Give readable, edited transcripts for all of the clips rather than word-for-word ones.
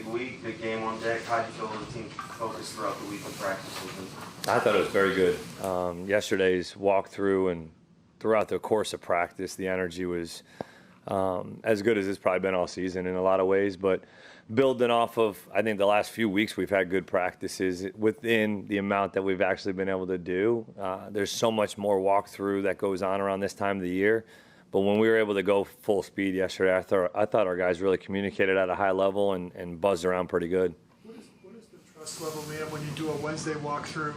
big week, big game on deck. How do you feel the team focused throughout the week in practice? I thought it was very good. Yesterday's walkthrough and throughout the course of practice, the energy was as good as it's probably been all season in a lot of ways. But building off of, I think the last few weeks we've had good practices within the amount that we've actually been able to do. There's so much more walkthrough that goes on around this time of the year. But when we were able to go full speed yesterday, I thought our guys really communicated at a high level and buzzed around pretty good. What is the trust level, Liam, when you do a Wednesday walkthrough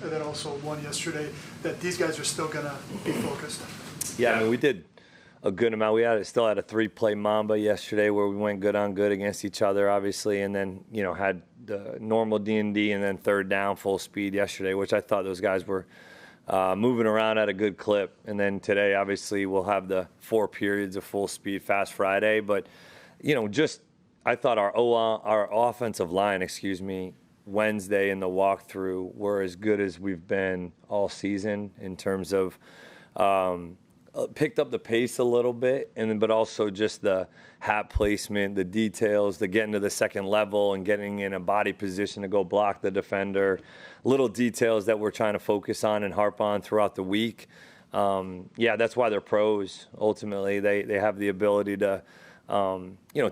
and then also one yesterday, that these guys are still going to be focused? Yeah, I mean, we did a good amount. We still had a 3-play Mamba yesterday where we went good on good against each other, obviously, and then, had the normal D&D and then third down full speed yesterday, which I thought those guys were moving around at a good clip. And then today, obviously, we'll have the 4 periods of full speed Fast Friday. But, I thought our offensive line, Wednesday in the walkthrough were as good as we've been all season in terms of picked up the pace a little bit, but also just the hat placement, the details, the getting to the second level and getting in a body position to go block the defender, little details that we're trying to focus on and harp on throughout the week. That's why they're pros. Ultimately, they have the ability to,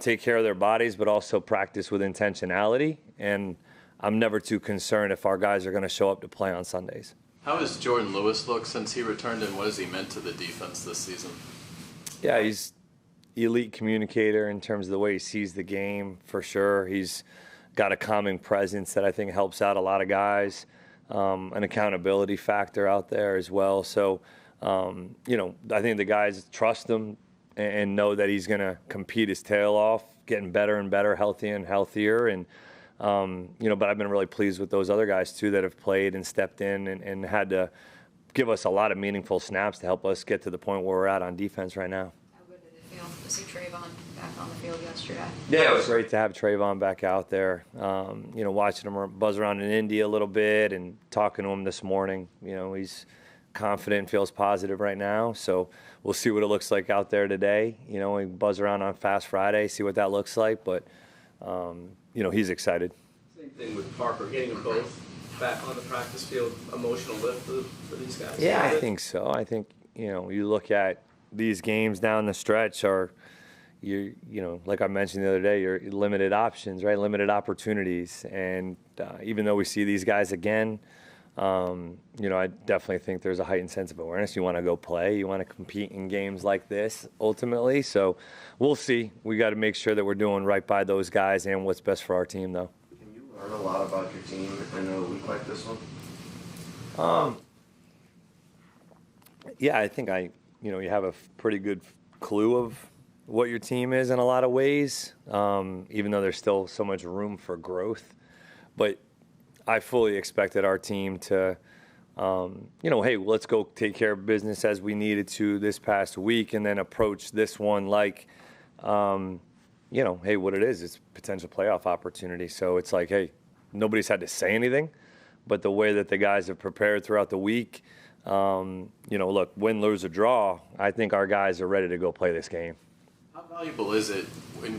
take care of their bodies, but also practice with intentionality. And I'm never too concerned if our guys are going to show up to play on Sundays. How has Jordan Lewis looked since he returned, and what has he meant to the defense this season? Yeah, he's elite communicator in terms of the way he sees the game, for sure. He's got a calming presence that I think helps out a lot of guys, an accountability factor out there as well. So, I think the guys trust him and know that he's going to compete his tail off, getting better and better, healthier and healthier. And but I've been really pleased with those other guys, too, that have played and stepped in and had to give us a lot of meaningful snaps to help us get to the point where we're at on defense right now. How good did it feel to see Trayvon back on the field yesterday? Yeah, it was great to have Trayvon back out there. Watching him buzz around in Indy a little bit and talking to him this morning. He's confident, feels positive right now. So we'll see what it looks like out there today. We buzz around on Fast Friday, see what that looks like. But he's excited. Same thing with Parker, getting them both back on the practice field, emotional lift for these guys. Yeah, I think so. I think, you look at these games down the stretch like I mentioned the other day, you're limited options, right? Limited opportunities. And even though we see these guys again, I definitely think there's a heightened sense of awareness. You want to go play. You want to compete in games like this, ultimately. So we'll see. We got to make sure that we're doing right by those guys and what's best for our team, though. Can you learn a lot about your team in a week like this one? Yeah, I think you have a pretty good clue of what your team is in a lot of ways, even though there's still so much room for growth. But I fully expected our team to, hey, let's go take care of business as we needed to this past week and then approach this one like, hey, what it is, it's potential playoff opportunity. So it's like, hey, nobody's had to say anything, but the way that the guys have prepared throughout the week, look, win, lose, or draw, I think our guys are ready to go play this game. How valuable is it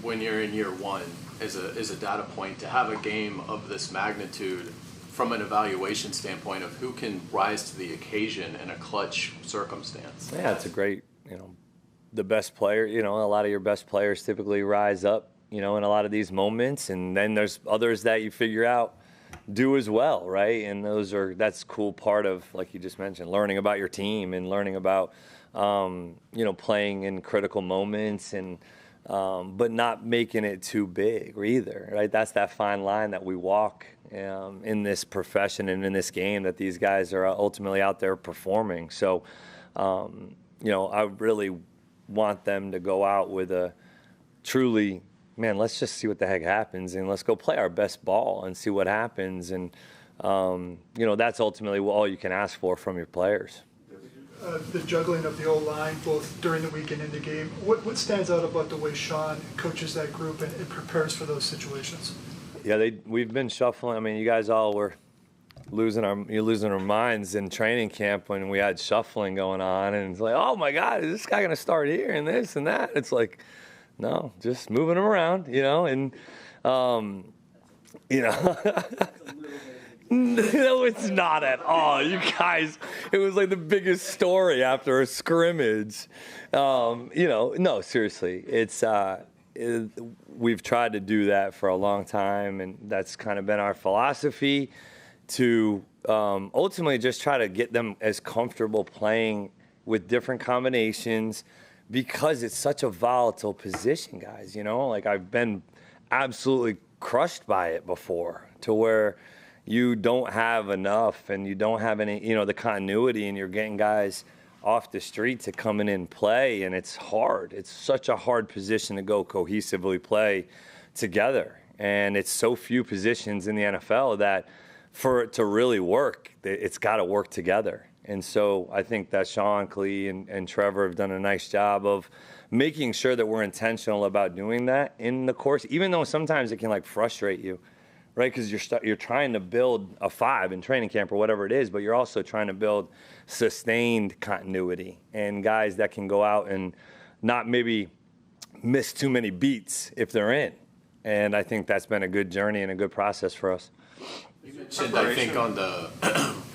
when you're in year one as a data point to have a game of this magnitude from an evaluation standpoint of who can rise to the occasion in a clutch circumstance? Yeah, it's a great, the best player, a lot of your best players typically rise up, in a lot of these moments. And then there's others that you figure out do as well, right? And that's a cool part of, like you just mentioned, learning about your team and learning about, playing in critical moments and, but not making it too big either, right? That's that fine line that we walk in this profession and in this game that these guys are ultimately out there performing. So, I really want them to go out with a truly, man, let's just see what the heck happens and let's go play our best ball and see what happens. And, that's ultimately all you can ask for from your players. The juggling of the O-line, both during the week and in the game, what stands out about the way Sean coaches that group and prepares for those situations? Yeah, we've been shuffling. I mean, you guys all were losing our minds in training camp when we had shuffling going on, and it's like, oh my God, is this guy going to start here and this and that? It's like, no, just moving them around, and You know, no, it's not at all. You guys, it was like the biggest story after a scrimmage. You know, no, seriously, we've tried to do that for a long time, and that's kind of been our philosophy to ultimately just try to get them as comfortable playing with different combinations, because it's such a volatile position, guys. You know, like I've been absolutely crushed by it before, to where you don't have enough and you don't have any, you know, the continuity, and you're getting guys off the street to come in and play, and it's hard. It's such a hard position to go cohesively play together, and it's so few positions in the NFL that for it to really work, it's got to work together. And so I think that Sean, Klee, and Trevor have done a nice job of making sure that we're intentional about doing that in the course, even though sometimes it can like frustrate you, right? Because you're trying to build a 5 in training camp or whatever it is, but you're also trying to build sustained continuity and guys that can go out and not maybe miss too many beats if they're in. And I think that's been a good journey and a good process for us. You mentioned, I think on the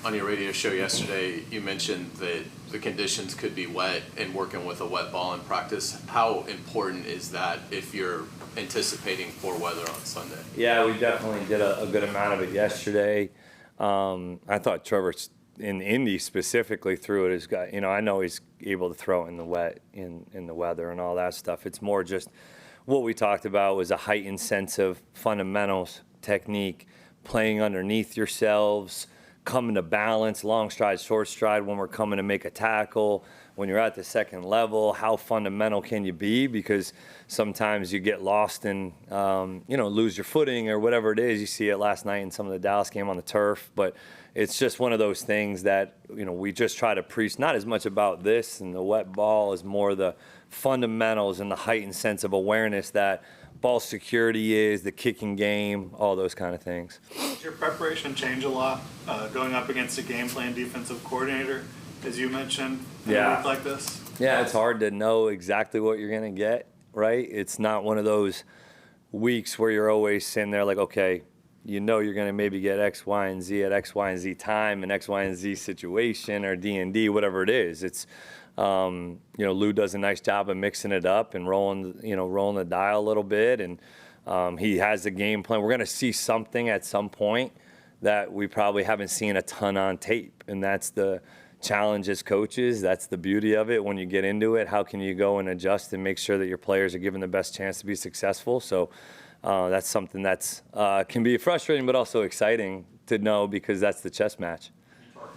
on your radio show yesterday, you mentioned that the conditions could be wet and working with a wet ball in practice. How important is that if you're anticipating poor weather on Sunday? Yeah, we definitely did a good amount of it yesterday. I thought Trevor in Indy specifically threw it. Has got, you know, I know he's able to throw it in the wet, in the weather and all that stuff. It's more just what we talked about was a heightened sense of fundamentals, technique, playing underneath yourselves, coming to balance, long stride, short stride when we're coming to make a tackle. When you're at the second level, how fundamental can you be? Because sometimes you get lost and, you know, lose your footing or whatever it is. You see it last night in some of the Dallas game on the turf. But it's just one of those things that, you know, we just try to preach, not as much about this and the wet ball as more the fundamentals and the heightened sense of awareness that ball security is, the kicking game, all those kind of things. Does your preparation change a lot going up against a game plan defensive coordinator, as you mentioned, in a week like this? Yeah, it's hard to know exactly what you're going to get, right? It's not one of those weeks where you're always sitting there like, okay, you know you're going to maybe get X, Y, and Z at X, Y, and Z time and X, Y, and Z situation or D&D, whatever it is. It's you know, Lou does a nice job of mixing it up and rolling the dial a little bit, and he has the game plan. We're going to see something at some point that we probably haven't seen a ton on tape, and that's the challenge as coaches. That's the beauty of it. When you get into it, how can you go and adjust and make sure that your players are given the best chance to be successful? So that's something that's can be frustrating but also exciting to know, because that's the chess match.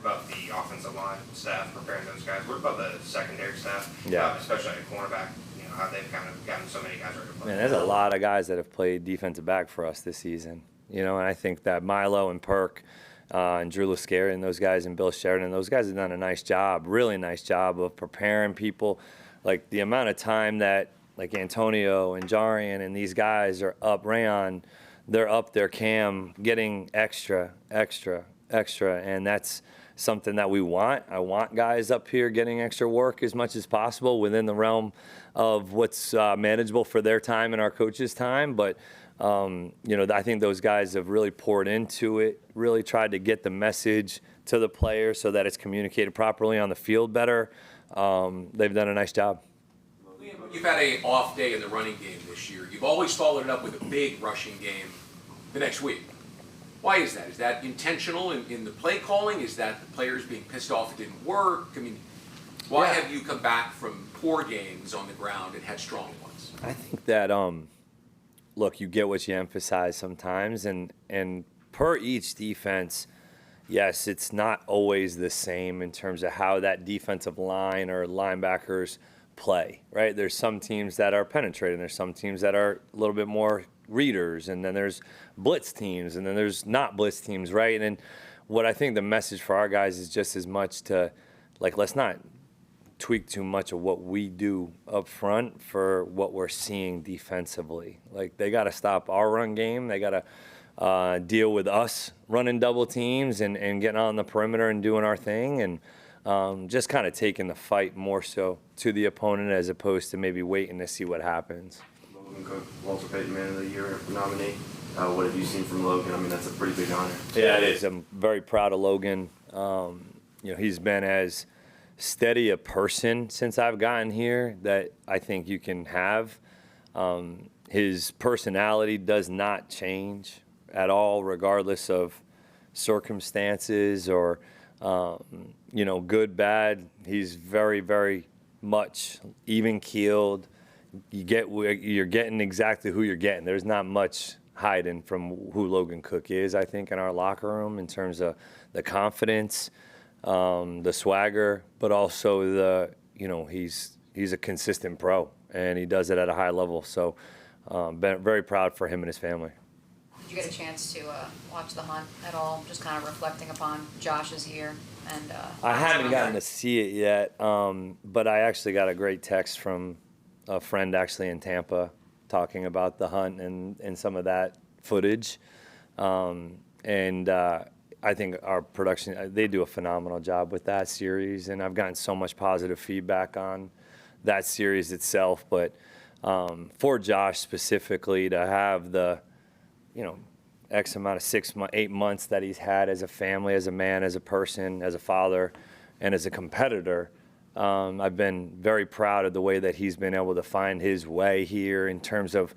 About the offensive line staff preparing those guys. What about the secondary staff? Yeah. Especially at cornerback, you know, how they've kind of gotten so many guys ready to play. Man, there's a lot of guys that have played defensive back for us this season. You know, and I think that Milo and Perk and Drew Lascari and those guys and Bill Sheridan, those guys have done a nice job, really nice job of preparing people. Like the amount of time that like Antonio and Jarian and these guys are up, Rayon, they're up there, Cam, getting extra, and that's something that we want. I want guys up here getting extra work as much as possible within the realm of what's manageable for their time and our coaches' time. But, you know, I think those guys have really poured into it, really tried to get the message to the players so that it's communicated properly on the field better. They've done a nice job. Liam, you've had an off day in the running game this year. You've always followed it up with a big rushing game the next week. Why is that? Is that intentional in the play calling? Is that the players being pissed off it didn't work? I mean, why have you come back from poor games on the ground and had strong ones? I think that, look, you get what you emphasize sometimes, and per each defense, yes, it's not always the same in terms of how that defensive line or linebackers play, right? There's some teams that are penetrating. There's some teams that are a little bit more readers, and then there's blitz teams, and then there's not blitz teams, right? And what I think the message for our guys is just as much to, like, let's not tweak too much of what we do up front for what we're seeing defensively. Like, they got to stop our run game. They got to deal with us running double teams and getting on the perimeter and doing our thing, and just kind of taking the fight more so to the opponent as opposed to maybe waiting to see what happens. Logan Cook, Walter Payton Man of the Year nominee. What have you seen from Logan? I mean, that's a pretty big honor. Yeah, it is. I'm very proud of Logan. He's been as steady a person since I've gotten here that I think you can have. His personality does not change at all, regardless of circumstances or, good, bad. He's very, very much even-keeled. You're getting exactly who you're getting. There's not much hiding from who Logan Cook is, I think, in our locker room in terms of the confidence, the swagger, but also he's a consistent pro, and he does it at a high level. So been very proud for him and his family. Did you get a chance to watch the hunt at all, just kind of reflecting upon Josh's year? And I haven't gotten to see it yet, but I actually got a great text from a friend actually in Tampa talking about the hunt and some of that footage. I think our production, they do a phenomenal job with that series, and I've gotten so much positive feedback on that series itself. But for Josh specifically, to have the, X amount of 8 months that he's had as a family, as a man, as a person, as a father, and as a competitor, I've been very proud of the way that he's been able to find his way here in terms of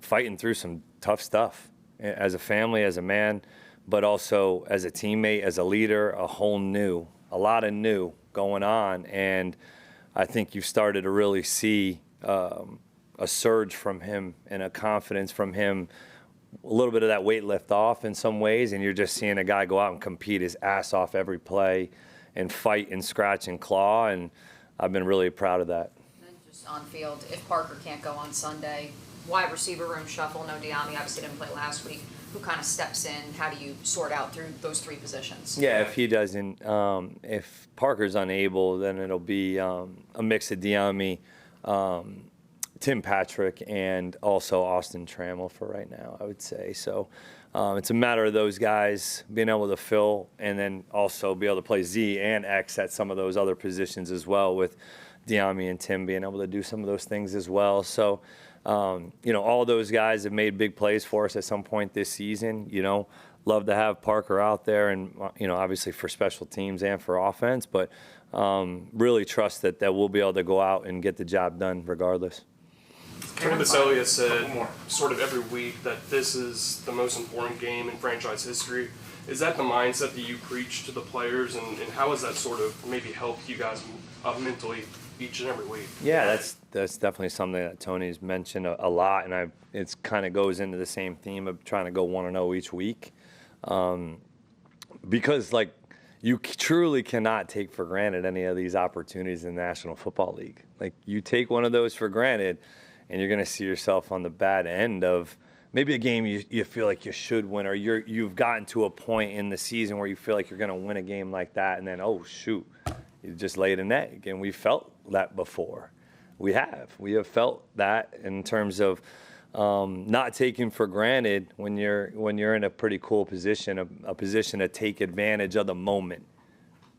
fighting through some tough stuff as a family, as a man, but also as a teammate, as a leader, a lot of new going on. And I think you started to really see a surge from him and a confidence from him, a little bit of that weight lift off in some ways, and you're just seeing a guy go out and compete his ass off every play and fight and scratch and claw, and I've been really proud of that. then just on field, if Parker can't go on Sunday, wide receiver room shuffle, no Diami obviously didn't play last week. Who kind of steps in? How do you sort out through those three positions? Yeah, if he doesn't, if Parker's unable, then it'll be a mix of Diami, Tim Patrick, and also Austin Trammell for right now, I would say. So it's a matter of those guys being able to fill and then also be able to play Z and X at some of those other positions as well, with Diami and Tim being able to do some of those things as well. So, all those guys have made big plays for us at some point this season. Love to have Parker out there and, obviously for special teams and for offense, but really trust that we'll be able to go out and get the job done regardless. Tony Baselli has said sort of every week that this is the most important game in franchise history. Is that the mindset that you preach to the players, and how has that sort of maybe helped you guys mentally each and every week? Yeah, that's definitely something that Tony's mentioned a lot, and it's kind of goes into the same theme of trying to go 1-0 each week, because you truly cannot take for granted any of these opportunities in the National Football League. You take one of those for granted, and you're going to see yourself on the bad end of maybe a game you feel like you should win, or you've gotten to a point in the season where you feel like you're going to win a game like that, and then, oh, shoot, you just laid an egg. And we felt that before. We have felt that in terms of not taking for granted when you're in a pretty cool position, a position to take advantage of the moment.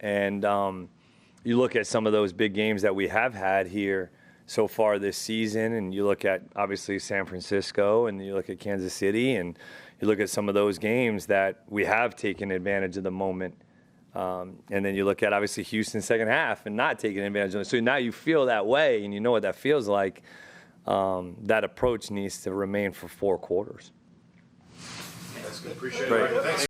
And you look at some of those big games that we have had here so far this season, and you look at obviously San Francisco, and you look at Kansas City, and you look at some of those games that we have taken advantage of the moment. And then you look at obviously Houston's second half and not taking advantage of it. So now you feel that way, and you know what that feels like. That approach needs to remain for 4 quarters. That's good. Appreciate it. Great. Thanks.